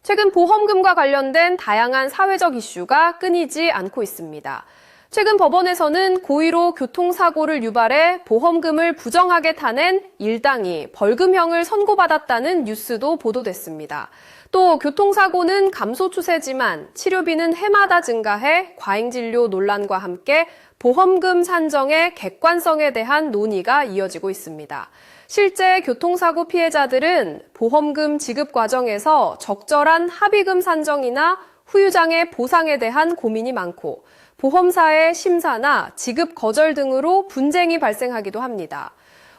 최근 보험금과 관련된 다양한 사회적 이슈가 끊이지 않고 있습니다. 최근 법원에서는 고의로 교통사고를 유발해 보험금을 부정하게 타낸 일당이 벌금형을 선고받았다는 뉴스도 보도됐습니다. 또 교통사고는 감소 추세지만 치료비는 해마다 증가해 과잉진료 논란과 함께 보험금 산정의 객관성에 대한 논의가 이어지고 있습니다. 실제 교통사고 피해자들은 보험금 지급 과정에서 적절한 합의금 산정이나 후유장애 보상에 대한 고민이 많고 보험사의 심사나 지급 거절 등으로 분쟁이 발생하기도 합니다.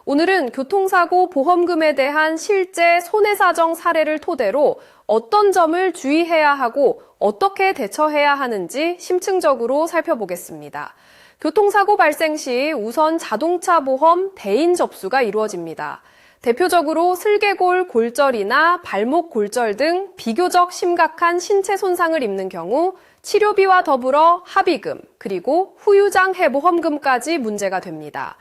오늘은 교통사고 보험금에 대한 실제 손해사정 사례를 토대로 어떤 점을 주의해야 하고 어떻게 대처해야 하는지 심층적으로 살펴보겠습니다. 교통사고 발생 시 우선 자동차 보험 대인 접수가 이루어집니다. 대표적으로 슬개골 골절이나 발목 골절 등 비교적 심각한 신체 손상을 입는 경우 치료비와 더불어 합의금, 그리고 후유장해 보험금까지 문제가 됩니다.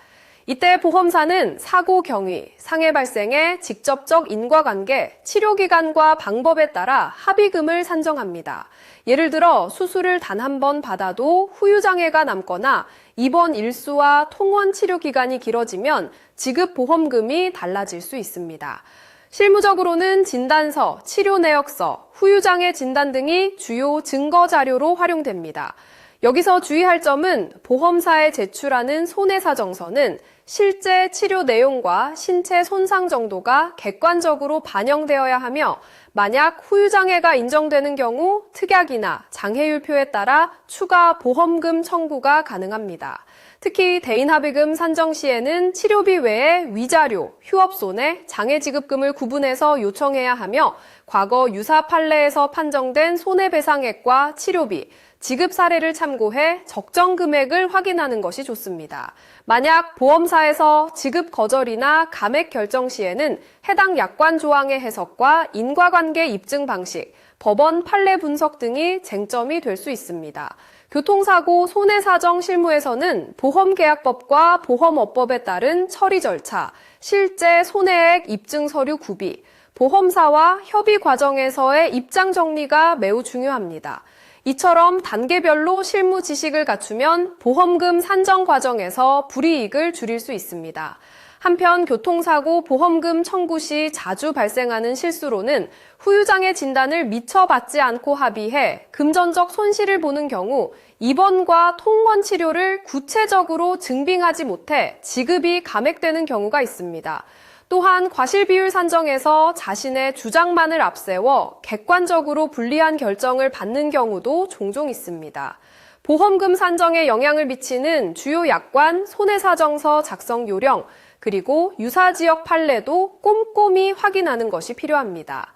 이때 보험사는 사고 경위, 상해 발생의 직접적 인과관계, 치료기간과 방법에 따라 합의금을 산정합니다. 예를 들어 수술을 단 한 번 받아도 후유장애가 남거나 입원 일수와 통원 치료 기간이 길어지면 지급 보험금이 달라질 수 있습니다. 실무적으로는 진단서, 치료 내역서, 후유장애 진단 등이 주요 증거 자료로 활용됩니다. 여기서 주의할 점은 보험사에 제출하는 손해사정서는 실제 치료 내용과 신체 손상 정도가 객관적으로 반영되어야 하며 만약 후유장애가 인정되는 경우 특약이나 장해율표에 따라 추가 보험금 청구가 가능합니다. 특히 대인합의금 산정 시에는 치료비 외에 위자료, 휴업손해, 장해지급금을 구분해서 요청해야 하며 과거 유사 판례에서 판정된 손해배상액과 치료비, 지급 사례를 참고해 적정 금액을 확인하는 것이 좋습니다. 만약 보험사에서 지급 거절이나 감액 결정 시에는 해당 약관 조항의 해석과 인과관계 입증 방식, 법원 판례 분석 등이 쟁점이 될 수 있습니다. 교통사고 손해사정 실무에서는 보험계약법과 보험업법에 따른 처리 절차, 실제 손해액 입증 서류 구비, 보험사와 협의 과정에서의 입장 정리가 매우 중요합니다. 이처럼 단계별로 실무 지식을 갖추면 보험금 산정 과정에서 불이익을 줄일 수 있습니다. 한편 교통사고 보험금 청구 시 자주 발생하는 실수로는 후유장애 진단을 미처 받지 않고 합의해 금전적 손실을 보는 경우 입원과 통원 치료를 구체적으로 증빙하지 못해 지급이 감액되는 경우가 있습니다. 또한 과실비율 산정에서 자신의 주장만을 앞세워 객관적으로 불리한 결정을 받는 경우도 종종 있습니다. 보험금 산정에 영향을 미치는 주요 약관, 손해사정서 작성 요령, 그리고 유사지역 판례도 꼼꼼히 확인하는 것이 필요합니다.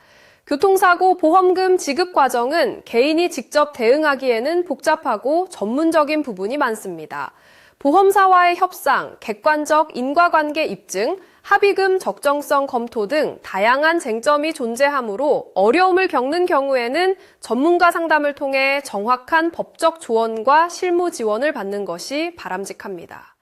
교통사고 보험금 지급 과정은 개인이 직접 대응하기에는 복잡하고 전문적인 부분이 많습니다. 보험사와의 협상, 객관적 인과관계 입증, 합의금 적정성 검토 등 다양한 쟁점이 존재하므로 어려움을 겪는 경우에는 전문가 상담을 통해 정확한 법적 조언과 실무 지원을 받는 것이 바람직합니다.